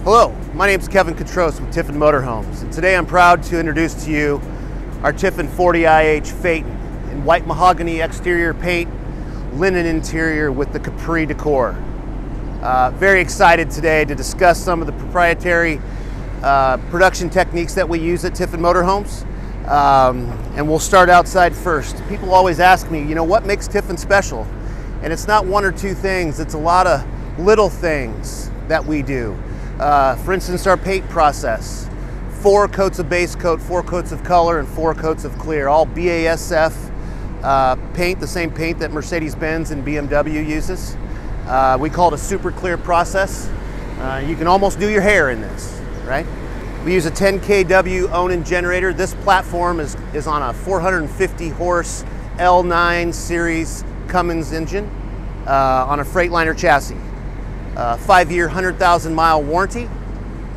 Hello, my name is Kevin Kotrous with Tiffin Motorhomes, and today I'm proud to introduce to you our Tiffin 40IH Phaeton in white mahogany exterior paint, linen interior with the Capri decor. Very excited today to discuss some of the proprietary production techniques that we use at Tiffin Motorhomes. And we'll start outside first. People always ask me, what makes Tiffin special? And it's not one or two things, it's a lot of little things that we do. For instance, our paint process. 4 coats of base coat, 4 coats of color, and 4 coats of clear. All BASF paint, the same paint that Mercedes-Benz and BMW uses. We call it a super clear process. You can almost do your hair in this, right? We use a 10 kW Onan generator. This platform is on a 450 horse L9 series Cummins engine on a Freightliner chassis. 5-year, 100,000 mile warranty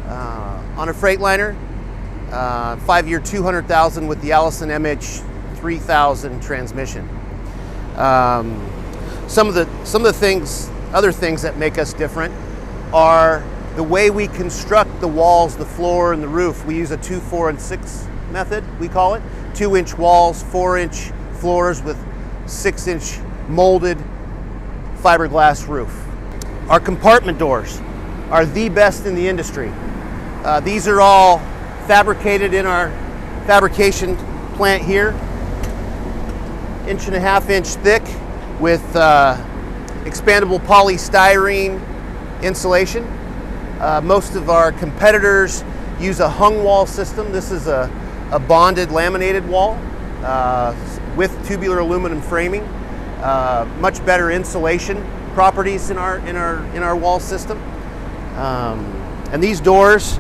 on a Freightliner. 5-year, 200,000 with the Allison MH3000 transmission. Some of the other things that make us different are the way we construct the walls, the floor, and the roof. We use a 2, 4, and 6 method, we call it. 2-inch walls, 4-inch floors with 6-inch molded fiberglass roof. Our compartment doors are the best in the industry. These are all fabricated in our fabrication plant here. 1.5 inch thick with expandable polystyrene insulation. Most of our competitors use a hung wall system. This is a bonded laminated wall with tubular aluminum framing. Much better insulation properties in our wall system. And these doors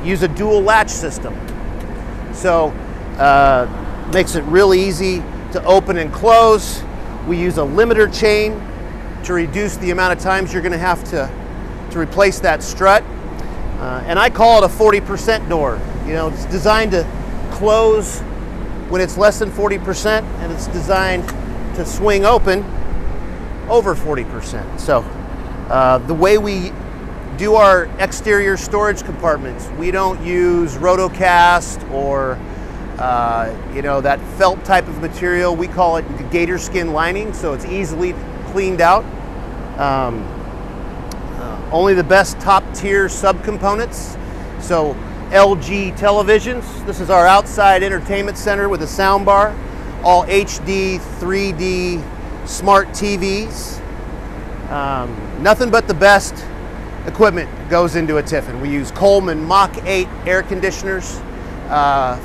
use a dual latch system. So makes it really easy to open and close. We use a limiter chain to reduce the amount of times you're going to have to replace that strut. And I call it a 40% door. It's designed to close when it's less than 40%, and it's designed to swing open over 40%. So the way we do our exterior storage compartments, we don't use rotocast or that felt type of material. We call it gator skin lining, so it's easily cleaned out. Only the best top tier subcomponents. So LG televisions. This is our outside entertainment center with a sound bar. All HD, 3D, smart TVs. Nothing but the best equipment goes into a Tiffin. We use Coleman Mach 8 air conditioners,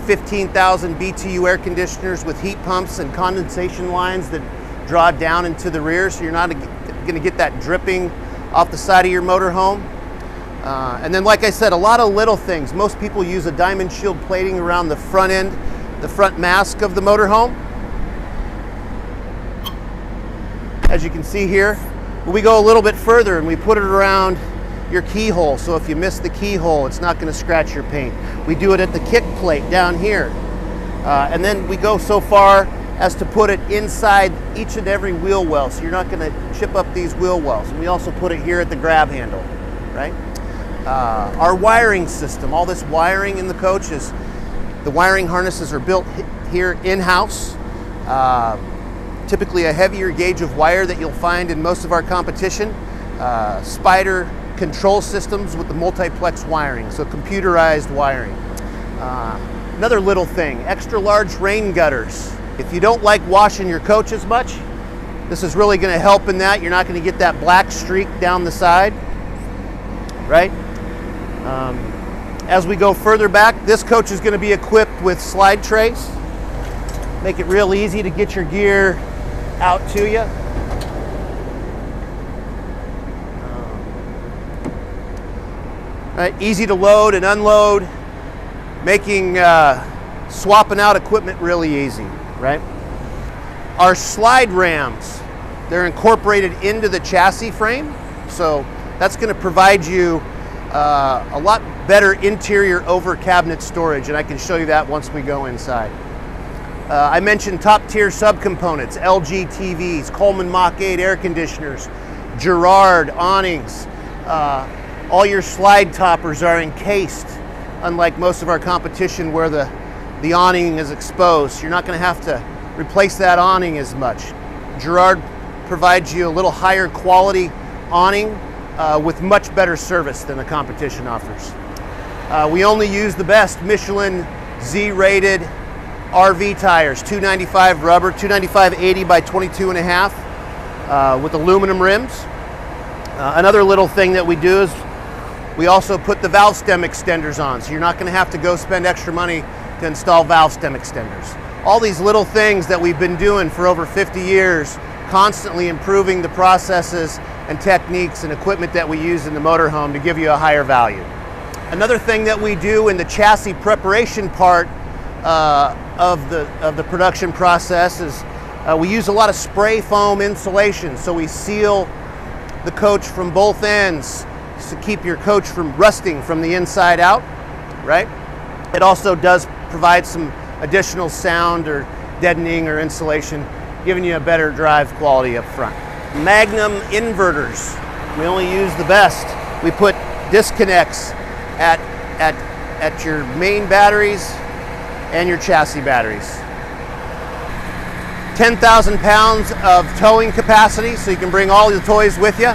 15,000 BTU air conditioners with heat pumps and condensation lines that draw down into the rear, so you're not going to get that dripping off the side of your motorhome. And then, like I said, a lot of little things. Most people use a diamond shield plating around the front end, the front mask of the motorhome. As you can see here, we go a little bit further and we put it around your keyhole, so if you miss the keyhole, it's not going to scratch your paint. We do it at the kick plate down here. And then we go so far as to put it inside each and every wheel well, so you're not going to chip up these wheel wells. And we also put it here at the grab handle, right? Our wiring system, all this wiring in the coach is, the wiring harnesses are built here in-house. Typically a heavier gauge of wire that you'll find in most of our competition. Spider control systems with the multiplex wiring, so computerized wiring. Another little thing, extra large rain gutters. If you don't like washing your coach as much, this is really going to help in that. You're not going to get that black streak down the side, right? As we go further back, this coach is going to be equipped with slide trays. Make it real easy to get your gear out to you. Right, easy to load and unload, making swapping out equipment really easy, right? Our slide rams, they're incorporated into the chassis frame, so that's going to provide you a lot better interior over cabinet storage, and I can show you that once we go inside. I mentioned top tier subcomponents, LG TVs, Coleman Mach 8 air conditioners, Girard awnings, All your slide toppers are encased, unlike most of our competition where the awning is exposed. You're not going to have to replace that awning as much. Girard provides you a little higher quality awning with much better service than the competition offers. We only use the best Michelin Z-rated RV tires, 295 rubber, 295/80 by 22.5 with aluminum rims. Another little thing that we do is we also put the valve stem extenders on, so you're not going to have to go spend extra money to install valve stem extenders. All these little things that we've been doing for over 50 years, constantly improving the processes and techniques and equipment that we use in the motorhome to give you a higher value. Another thing that we do in the chassis preparation part of the production process is we use a lot of spray foam insulation, so we seal the coach from both ends to keep your coach from rusting from the inside out, right? It also does provide some additional sound or deadening or insulation, giving you a better drive quality up front. Magnum inverters, we only use the best. We put disconnects at your main batteries and your chassis batteries. 10,000 pounds of towing capacity, so you can bring all your toys with you.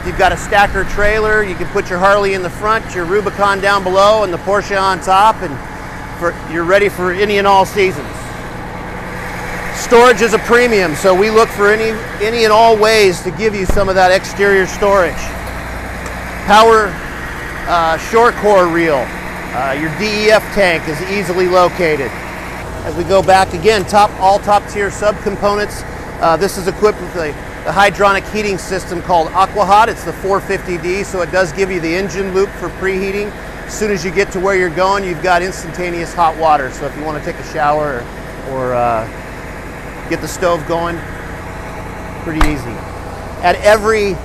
You've got a stacker trailer, you can put your Harley in the front, your Rubicon down below, and the Porsche on top, and you're ready for any and all seasons. Storage is a premium, so we look for any and all ways to give you some of that exterior storage. Power shore core reel. Your DEF tank is easily located. As we go back again, all top tier subcomponents. This is equipped with a hydronic heating system called AquaHot. It's the 450D, so it does give you the engine loop for preheating. As soon as you get to where you're going, you've got instantaneous hot water. So if you want to take a shower or get the stove going, pretty easy. At every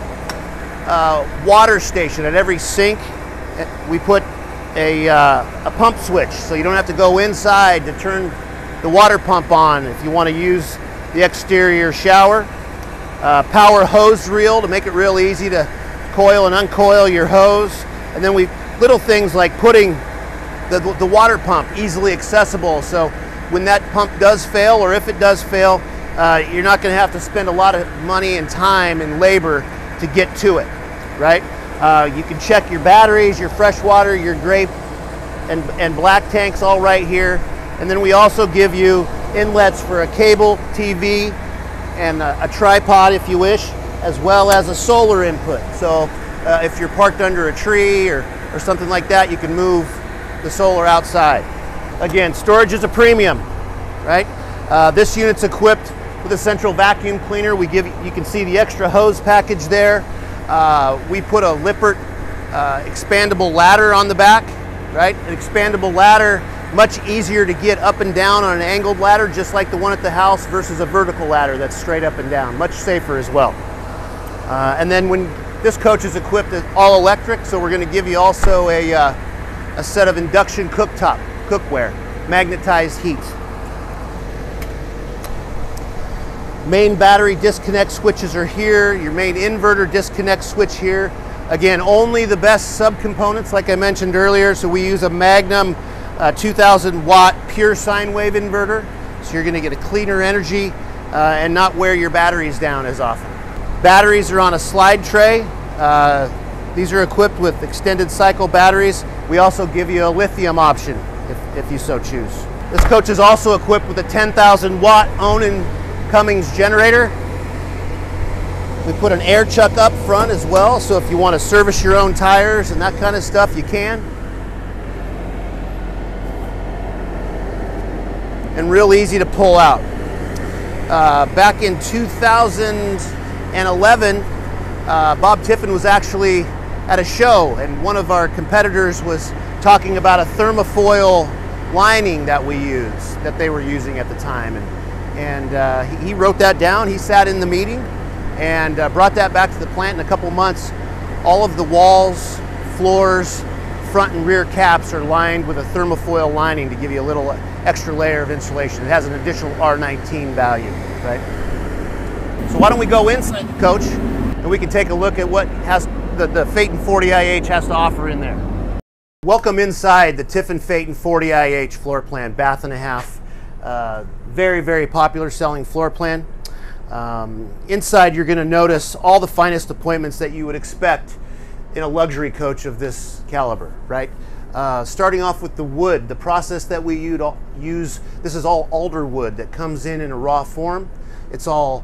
water station, at every sink, we put a pump switch, so you don't have to go inside to turn the water pump on if you want to use the exterior shower. Power hose reel to make it real easy to coil and uncoil your hose. And then little things like putting the water pump easily accessible, so when that pump does fail, or if it does fail, you're not going to have to spend a lot of money and time and labor to get to it, right? You can check your batteries, your fresh water, your grape and black tanks all right here. And then we also give you inlets for a cable, TV, and a tripod if you wish, as well as a solar input. So if you're parked under a tree or something like that, you can move the solar outside. Again, storage is a premium, right? This unit's equipped with a central vacuum cleaner. You can see the extra hose package there. We put a Lippert expandable ladder on the back, right? An expandable ladder, much easier to get up and down on an angled ladder, just like the one at the house, versus a vertical ladder that's straight up and down. Much safer as well. And then when this coach is equipped with all electric, so we're going to give you also a set of induction cookware, magnetized heat. Main battery disconnect switches are here. Your main inverter disconnect switch here. Again, only the best subcomponents, like I mentioned earlier. So we use a Magnum 2000 watt pure sine wave inverter. So you're going to get a cleaner energy and not wear your batteries down as often. Batteries are on a slide tray. These are equipped with extended cycle batteries. We also give you a lithium option if you so choose. This coach is also equipped with a 10,000 watt Onan Cummins generator. We put an air chuck up front as well, so if you want to service your own tires and that kind of stuff, you can. And real easy to pull out. Back in 2011, Bob Tiffin was actually at a show, and one of our competitors was talking about a thermofoil lining that we use, that they were using at the time. And he wrote that down. He sat in the meeting and brought that back to the plant in a couple months. All of the walls, floors, front and rear caps are lined with a thermofoil lining to give you a little extra layer of insulation. It has an additional R19 value, right? So why don't we go inside the coach and we can take a look at what has the Phaeton 40IH has to offer in there. Welcome inside the Tiffin Phaeton 40IH floor plan, bath and a half. Very, very popular selling floor plan. Inside you're going to notice all the finest appointments that you would expect in a luxury coach of this caliber, right? Starting off with the wood, the process that we use, this is all alder wood that comes in a raw form. It's all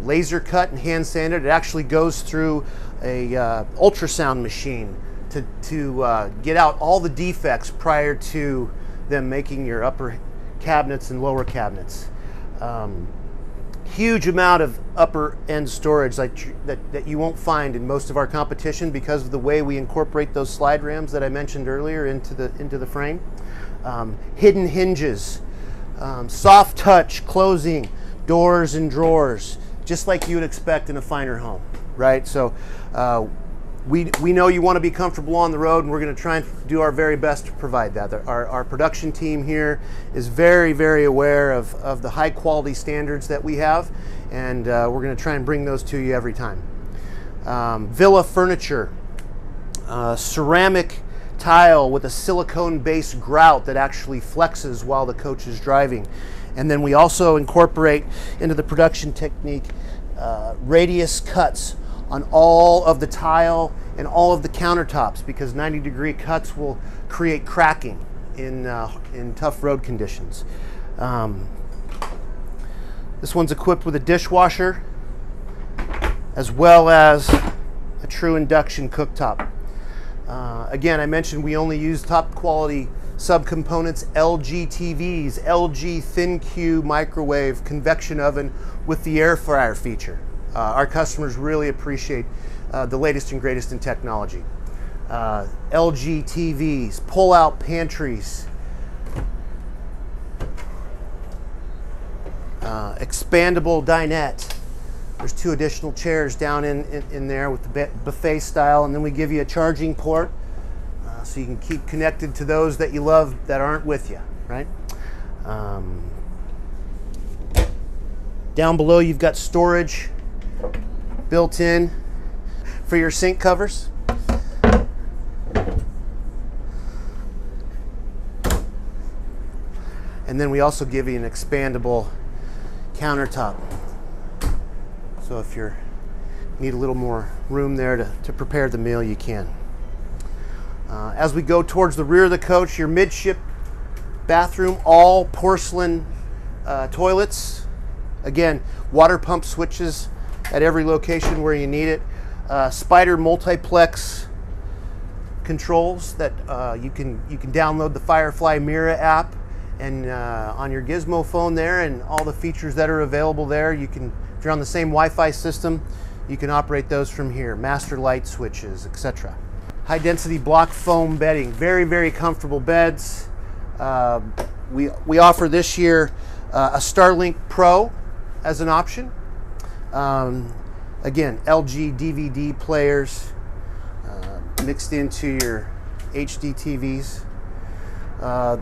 laser cut and hand sanded. It actually goes through a ultrasound machine to get out all the defects prior to them making your upper cabinets and lower cabinets. Huge amount of upper end storage that you won't find in most of our competition because of the way we incorporate those slide rams that I mentioned earlier into the frame. Hidden hinges, soft touch closing doors and drawers, just like you would expect in a finer home, right? So we know you want to be comfortable on the road, and we're going to try and do our very best to provide that. Our production team here is very, very aware of the high quality standards that we have, and we're going to try and bring those to you every time. Villa furniture, ceramic tile with a silicone base grout that actually flexes while the coach is driving. And then we also incorporate into the production technique radius cuts on all of the tile and all of the countertops, because 90-degree cuts will create cracking in tough road conditions. This one's equipped with a dishwasher as well as a true induction cooktop. Again, I mentioned we only use top quality subcomponents, LG TVs, LG thin-Q microwave convection oven with the air fryer feature. Our customers really appreciate the latest and greatest in technology. LG TVs, pull-out pantries, expandable dinette. There's 2 additional chairs down in there with the buffet style, and then we give you a charging port so you can keep connected to those that you love that aren't with you, right? Down below you've got storage built in for your sink covers. And then we also give you an expandable countertop. So if you need a little more room there to prepare the meal, you can. As we go towards the rear of the coach, your midship bathroom, all porcelain toilets. Again, water pump switches at every location where you need it. Spider multiplex controls that you can download the Firefly Mira app and on your Gizmo phone there, and all the features that are available there. You can, if you're on the same Wi-Fi system, you can operate those from here. Master light switches, etc. High density block foam bedding, very, very comfortable beds. We offer this year a Starlink Pro as an option. Again, LG DVD players mixed into your HD TVs.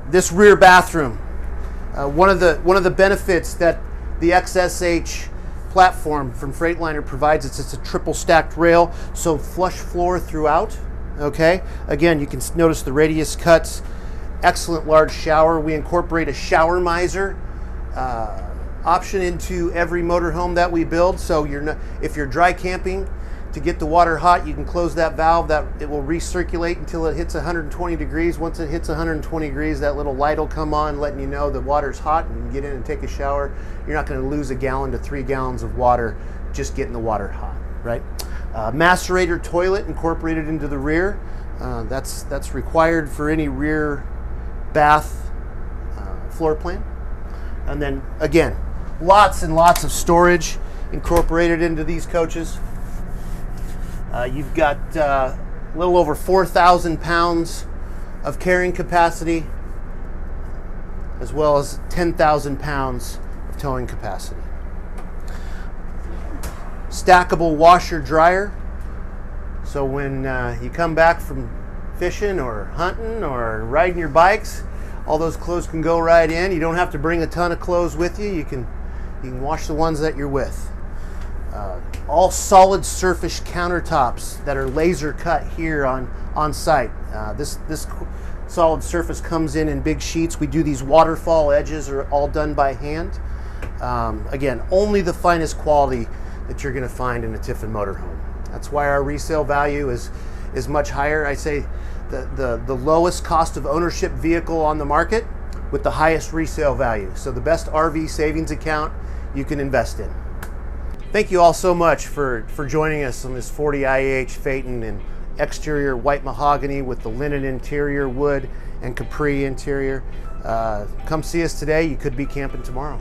This rear bathroom, one of the benefits that the XSH platform from Freightliner provides, it's a triple stacked rail, so flush floor throughout. Okay, again, you can notice the radius cuts. Excellent large shower. We incorporate a shower miser option into every motorhome that we build, so if you're dry camping to get the water hot, you can close that valve, that it will recirculate until it hits 120 degrees. Once it hits 120 degrees, that little light will come on letting you know the water's hot, and you can get in and take a shower. You're not going to lose 1 gallon to 3 gallons of water just getting the water hot, right? Macerator toilet incorporated into the rear. That's required for any rear bath floor plan. And then again, lots and lots of storage incorporated into these coaches. You've got a little over 4,000 pounds of carrying capacity, as well as 10,000 pounds of towing capacity. Stackable washer dryer, so when you come back from fishing or hunting or riding your bikes, all those clothes can go right in. You don't have to bring a ton of clothes with you. You can wash the ones that you're with. All solid surface countertops that are laser cut here on site. This solid surface comes in big sheets. We do these waterfall edges are all done by hand. Again, only the finest quality that you're going to find in a Tiffin motorhome. That's why our resale value is much higher. I say the lowest cost of ownership vehicle on the market with the highest resale value. So the best RV savings account you can invest in. Thank you all so much for joining us on this 40 IAH Phaeton in exterior white mahogany with the linen interior, wood and capri interior. Come see us today. You could be camping tomorrow.